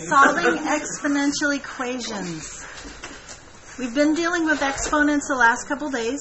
Solving exponential equations. We've been dealing with exponents the last couple days.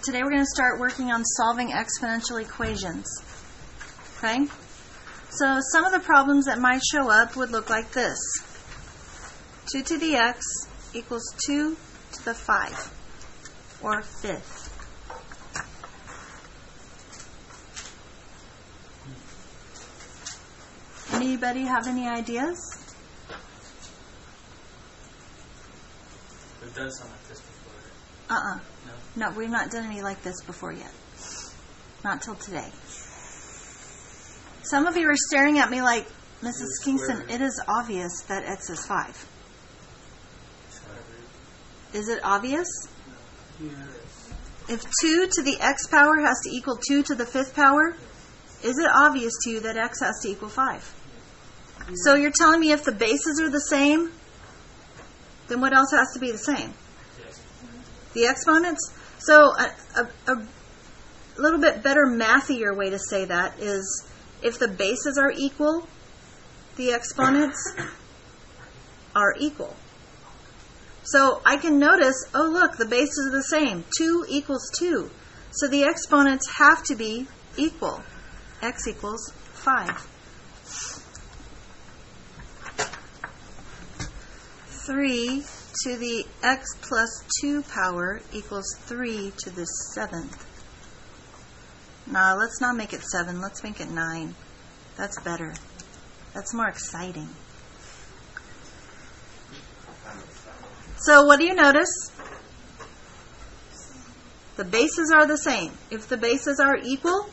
Today we're going to start working on solving exponential equations. Okay? So some of the problems that might show up would look like this. 2 to the x equals 2 to the 5, or fifth. Anybody have any ideas? We've done something like this before. No, we've not done any like this before yet. Not till today. Some of you are staring at me like, Mrs. Kingston, it is obvious that x is 5. Is it obvious? Yes. If 2 to the x power has to equal 2 to the 5th power, is it obvious to you that x has to equal 5? So you're telling me if the bases are the same, then what else has to be the same? Yes. The exponents? So a little bit better mathier way to say that is if the bases are equal, the exponents are equal. So I can notice, oh look, the bases are the same. 2 equals 2. So the exponents have to be equal. X equals 5. 3 to the x plus 2 power equals 3 to the 7th. Nah, let's not make it 7. Let's make it 9. That's better. That's more exciting. So what do you notice? The bases are the same. If the bases are equal,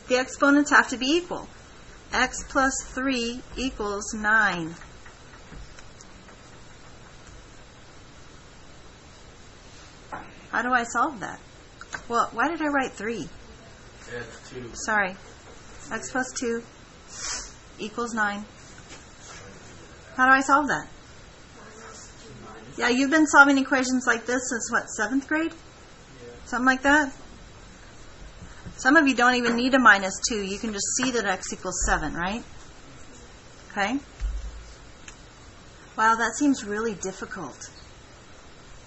the exponents have to be equal. X plus 3 equals 9. How do I solve that? Well, why did I write 3? That's 2. Sorry. X plus 2 equals 9. How do I solve that? Yeah, you've been solving equations like this since what, 7th grade? Yeah. Something like that? Some of you don't even need a minus 2. You can just see that x equals 7, right? Okay? Wow, that seems really difficult.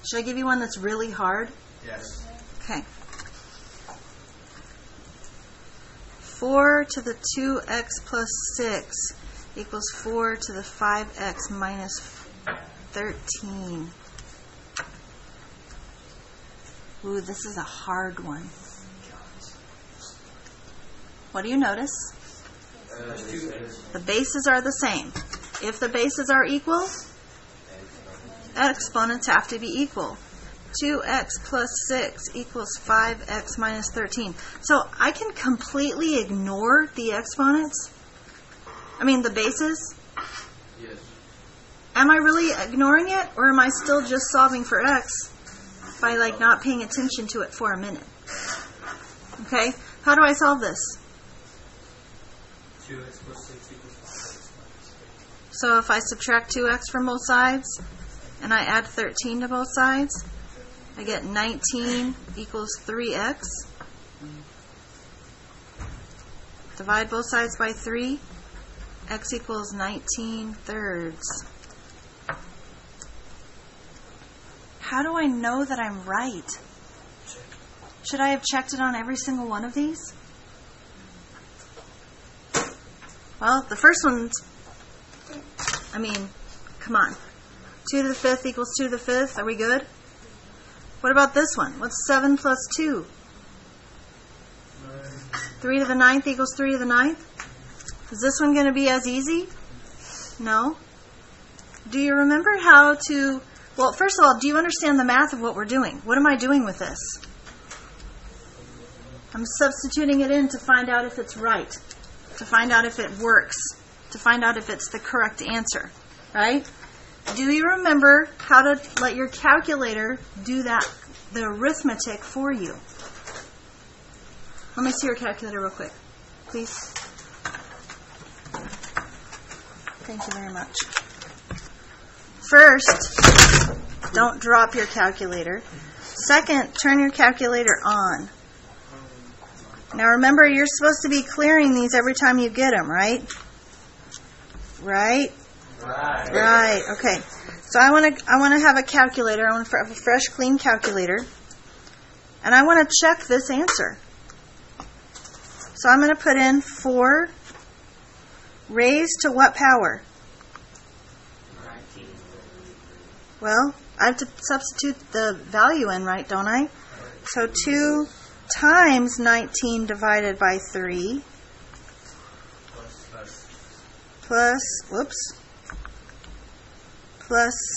Should I give you one that's really hard? Yes. Okay. 4 to the 2x plus 6 equals 4 to the 5x minus 13. Ooh, this is a hard one. What do you notice? The bases are the same. If the bases are equal, exponents have to be equal. 2x plus 6 equals 5x minus 13. So I can completely ignore the exponents? I mean, the bases? Yes. Am I really ignoring it, or am I still just solving for x by like not paying attention to it for a minute? Okay, how do I solve this? 2x plus 6 equals 5x minus 13. So if I subtract 2x from both sides, and I add 13 to both sides, I get 19 equals 3x. Divide both sides by 3. X equals 19 thirds. How do I know that I'm right? Should I have checked it on every single one of these? Well, the first one's, I mean, come on. 2 to the 5th equals 2 to the 5th. Are we good? What about this one? What's 7 plus 2? 3 to the 9th equals 3 to the 9th. Is this one going to be as easy? No. Do you remember how to... Well, first of all, do you understand the math of what we're doing? What am I doing with this? I'm substituting it in to find out if it's right, to find out if it works, to find out if it's the correct answer, right? Do you remember how to let your calculator do that, the arithmetic for you? Let me see your calculator real quick, please. Thank you very much. First, don't drop your calculator. Second, turn your calculator on. Now remember, you're supposed to be clearing these every time you get them, right? Right? Right. Okay. So I want to have a calculator. I want to have a fresh, clean calculator. And I want to check this answer. So I'm going to put in 4 raised to what power? 19. Well, I have to substitute the value in, right, don't I? So 2 times 19 divided by 3 plus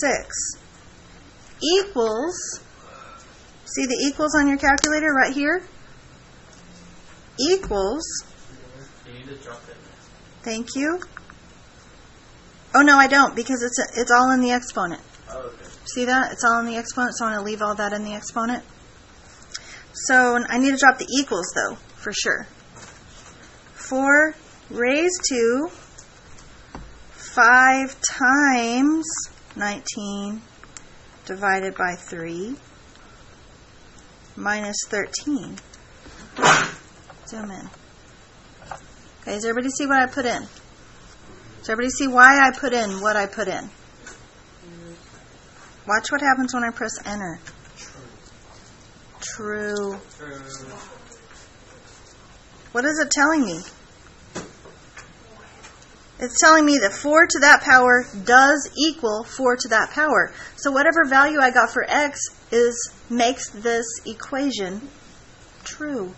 6 equals, see the equals on your calculator right here? Equals, You need to drop it. thank you. Oh no, I don't, because it's all in the exponent. Oh, okay. See that? It's all in the exponent, so I'm going to leave all that in the exponent. So I need to drop the equals, though, for sure. 4 raised to 5 times 19 divided by 3 minus 13. Zoom in. Okay, does everybody see what I put in? Does everybody see why I put in what I put in? Watch what happens when I press enter. True. What is it telling me? It's telling me that 4 to that power does equal 4 to that power. So whatever value I got for x makes this equation true.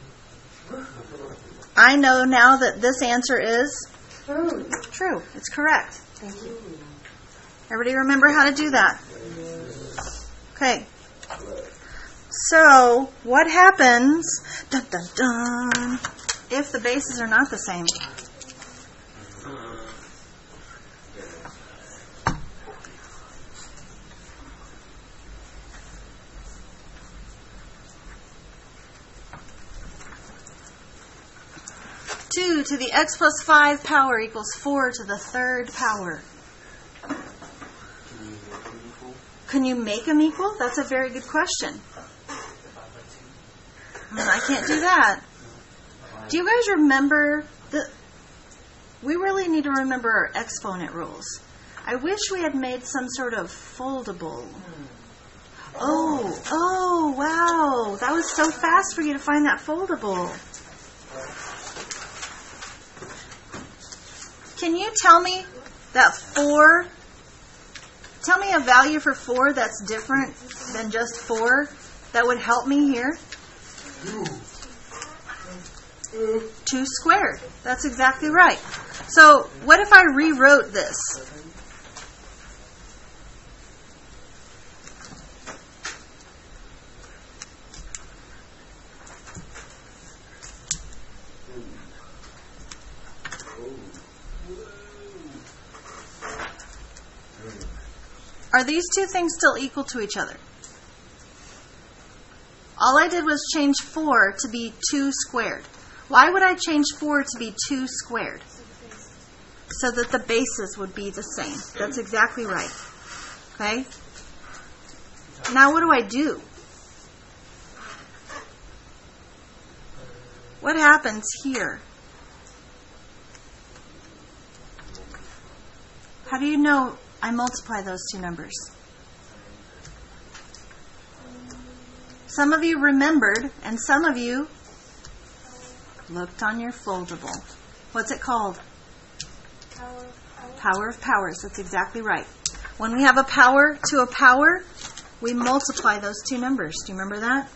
I know now that this answer is true. It's correct. Thank you. Everybody remember how to do that? Okay. So, what happens dun, dun, dun, if the bases are not the same? Two to the x plus 5 power equals 4 to the third power. Can you make them equal? That's a very good question. I can't do that. Do you guys remember we really need to remember our exponent rules. I wish we had made some sort of foldable. Oh, wow. That was so fast for you to find that foldable. Can you tell me that 4, tell me a value for 4 that's different than just 4 that would help me here? 2 squared. That's exactly right. So what if I rewrote this? Are these two things still equal to each other? All I did was change 4 to be 2 squared. Why would I change 4 to be 2 squared? So that the bases would be the same. That's exactly right. Okay? Now what do I do? What happens here? How do you know I multiply those two numbers? Some of you remembered, and some of you looked on your foldable. What's it called? Power of powers. That's exactly right. When we have a power to a power, we multiply those two numbers. Do you remember that?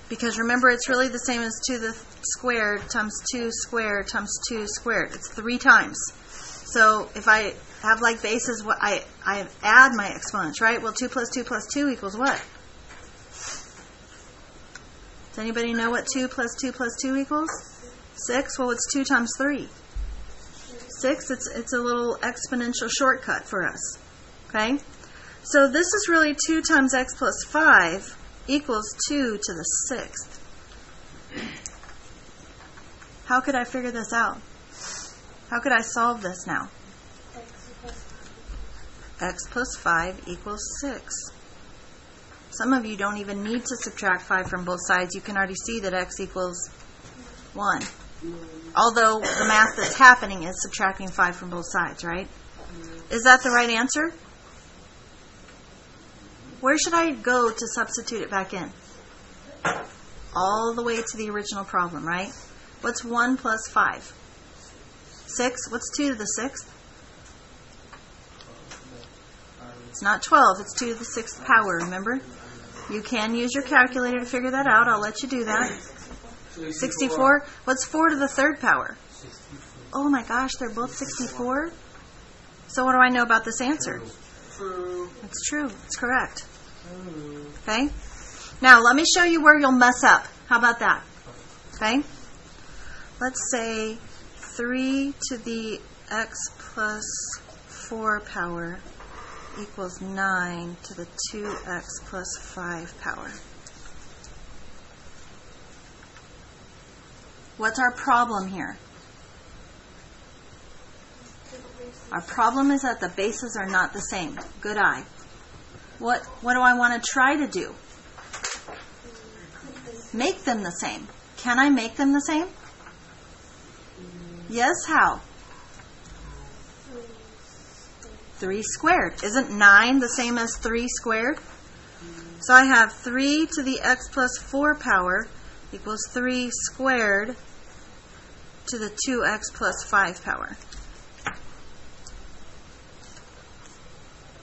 Because remember, it's really the same as 2 to the squared times 2 squared times 2 squared. It's 3 times. So if I have like bases, what I add my exponents, right? Well, 2 plus 2 plus 2 equals what? Does anybody know what 2 plus 2 plus 2 equals? 6? Well, it's 2 times 3. 6, it's a little exponential shortcut for us. Okay? So this is really 2 times x plus 5 equals 2 to the 6th. How could I figure this out? How could I solve this now? X plus 5 equals 6. Some of you don't even need to subtract 5 from both sides. You can already see that x equals 1. Although the math that's happening is subtracting 5 from both sides, right? Is that the right answer? Where should I go to substitute it back in? All the way to the original problem, right? What's 1 plus 5? 6. What's 2 to the 6th? It's not 12. It's 2 to the 6th power, remember? You can use your calculator to figure that out. I'll let you do that. 64. What's 4 to the 3rd power? Oh my gosh, they're both 64? So what do I know about this answer? True. It's true. It's correct. Okay? Now, let me show you where you'll mess up. How about that? Okay? Let's say 3 to the x plus 4 power equals 9 to the 2x plus 5 power. What's our problem here? Our problem is that the bases are not the same. Good eye. What do I want to try to do? Make them the same. Can I make them the same? Yes, how? 3 squared. Isn't 9 the same as 3 squared? So I have 3 to the x plus 4 power equals 3 squared to the 2x plus 5 power.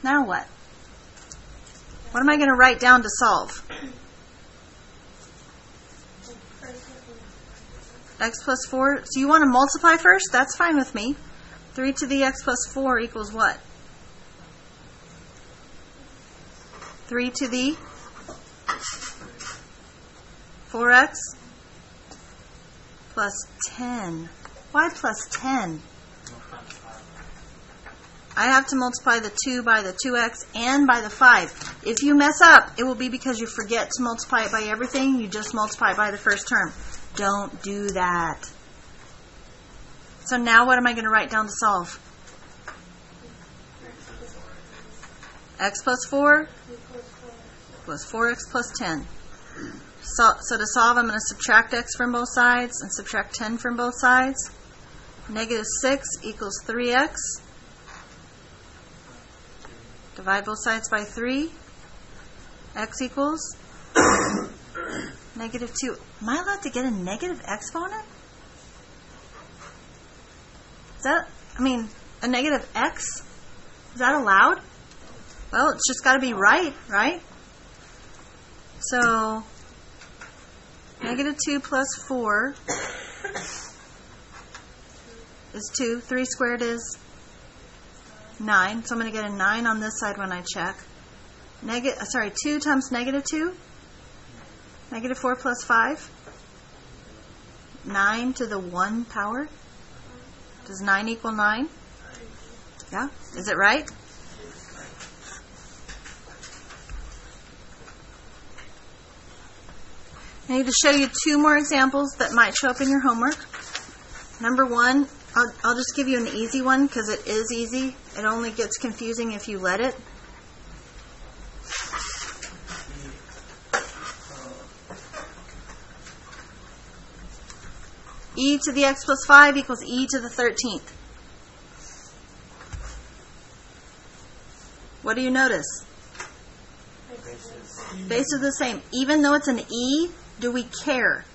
Now what? What am I going to write down to solve? X plus 4. So you want to multiply first? That's fine with me. 3 to the x plus 4 equals what? 3 to the 4x plus 10. Why plus 10? I have to multiply the 2 by the 2x and by the 5. If you mess up, it will be because you forget to multiply it by everything. You just multiply it by the first term. Don't do that. So now what am I going to write down to solve? X plus 4 plus 4x plus 10. So to solve, I'm going to subtract x from both sides and subtract 10 from both sides. Negative 6 equals 3x. Divide both sides by 3. X equals negative 2. Am I allowed to get a negative exponent? Is that, a negative x? Is that allowed? Well, it's just got to be right? So, negative 2 plus 4 is 2. 3 squared is 9. So I'm going to get a 9 on this side when I check. 2 times negative 2? Negative 4 plus 5? 9 to the 1 power? Does 9 equal 9? Yeah? Is it right? I need to show you 2 more examples that might show up in your homework. Number 1, I'll just give you an easy one because it is easy. It only gets confusing if you let it. E to the x plus 5 equals e to the 13th. What do you notice? Bases are the same. Even though it's an e, do we care?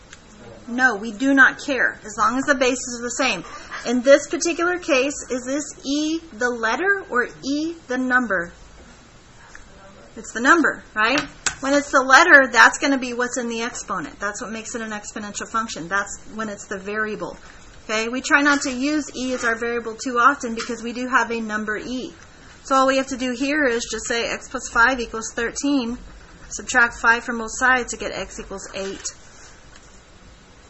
No, we do not care, as long as the bases are the same. In this particular case, is this e the letter or e the number? It's the number, right? When it's the letter, that's going to be what's in the exponent. That's what makes it an exponential function. That's when it's the variable. Okay, we try not to use e as our variable too often because we do have a number e. So all we have to do here is just say x plus 5 equals 13. Subtract 5 from both sides to get x equals 8.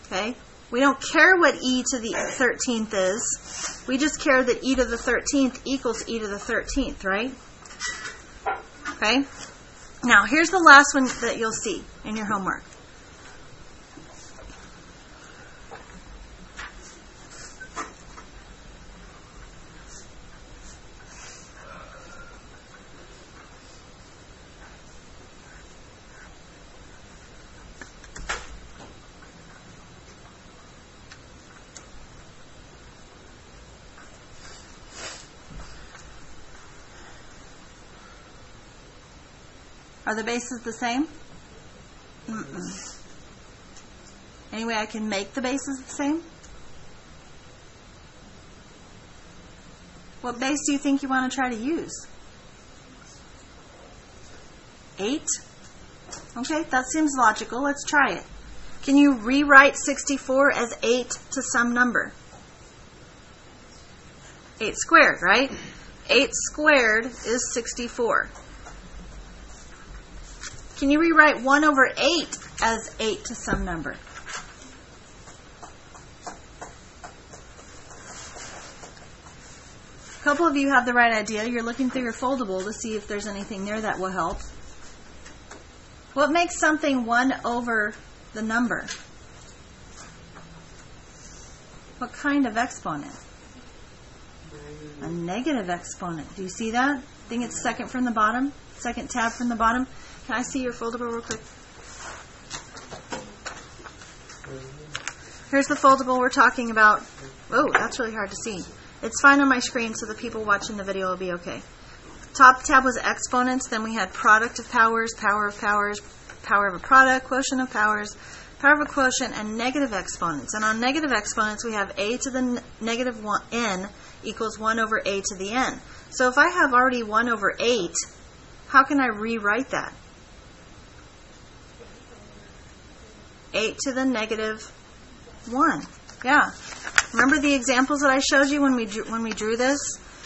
Okay? We don't care what e to the 13th is. We just care that e to the 13th equals e to the 13th, right? Okay? Now, here's the last one that you'll see in your homework. Are the bases the same? Mm-mm. Any way I can make the bases the same? What base do you think you want to try to use? 8? Okay, that seems logical. Let's try it. Can you rewrite 64 as 8 to some number? 8 squared, right? 8 squared is 64. Can you rewrite 1 over 8 as 8 to some number? A couple of you have the right idea. You're looking through your foldable to see if there's anything there that will help. What makes something 1 over the number? What kind of exponent? A negative exponent. Do you see that? I think it's second from the bottom. Second tab from the bottom. Can I see your foldable real quick? Here's the foldable we're talking about. Oh, that's really hard to see. It's fine on my screen, so the people watching the video will be okay. Top tab was exponents. Then we had product of powers, power of powers, power of a product, quotient of powers, power of a quotient, and negative exponents. And on negative exponents, we have a to the negative n equals 1 over a to the n. So if I have already 1 over 8, how can I rewrite that? 8 to the negative 1. Yeah. Remember the examples that I showed you when we drew this?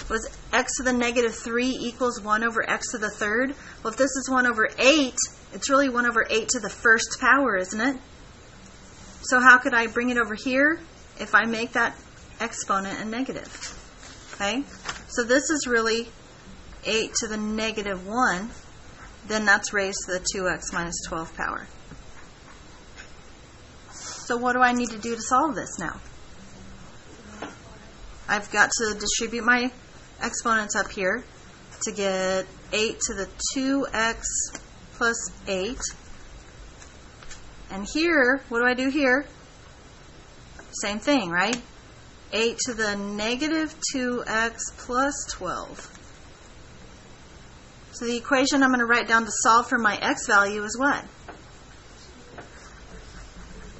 Was x to the negative 3 equals 1 over x to the third? Well, if this is 1 over 8, it's really 1 over 8 to the first power, isn't it? So how could I bring it over here if I make that exponent a negative? Okay? So this is really 8 to the negative 1. Then that's raised to the 2x minus 12 power. So what do I need to do to solve this now? I've got to distribute my exponents up here to get 8 to the 2x plus 8. And here, what do I do here? Same thing, right? 8 to the negative 2x plus 12. So the equation I'm going to write down to solve for my x value is what?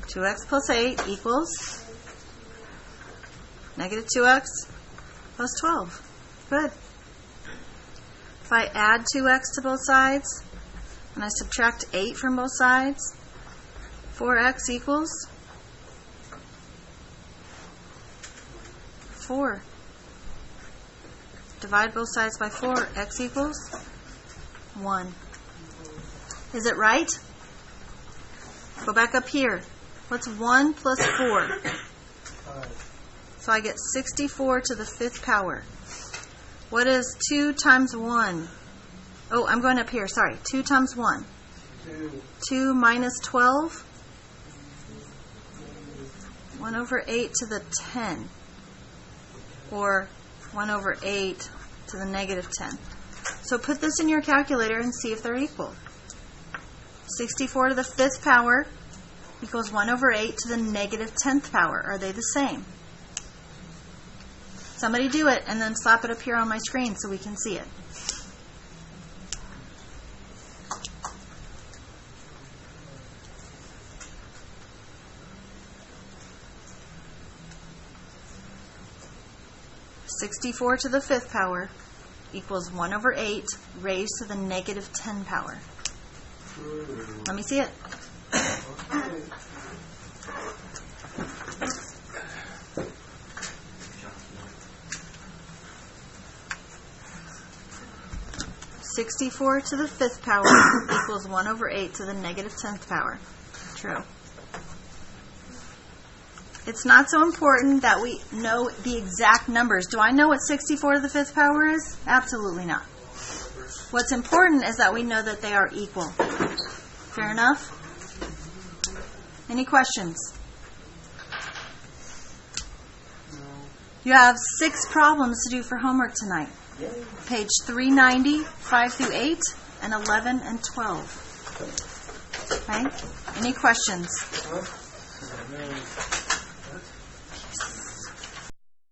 2x plus 8 equals negative 2x plus 12. Good. If I add 2x to both sides, and I subtract 8 from both sides, 4x equals 4. Divide both sides by 4, x equals 1. Is it right? Go back up here. What's 1 plus 4? So I get 64 to the 5th power. What is 2 times 1? Oh, I'm going up here. Sorry. 2 times 1. 2 minus 12. 1 over 8 to the 10. Or 1 over 8 to the negative 10. So put this in your calculator and see if they're equal. 64 to the 5th power equals 1 over 8 to the negative 10th power. Are they the same? Somebody do it and then slap it up here on my screen so we can see it. (64 to the 5th power equals 1 over 8 raised to the negative 10 power. Let me see it. Okay. 64 to the 5th power equals 1 over 8 to the negative 10th power. True. It's not so important that we know the exact numbers. Do I know what 64 to the 5th power is? Absolutely not. What's important is that we know that they are equal. Fair enough? Any questions? You have 6 problems to do for homework tonight. Page 390, 5 through 8, and 11 and 12. Okay? Any questions?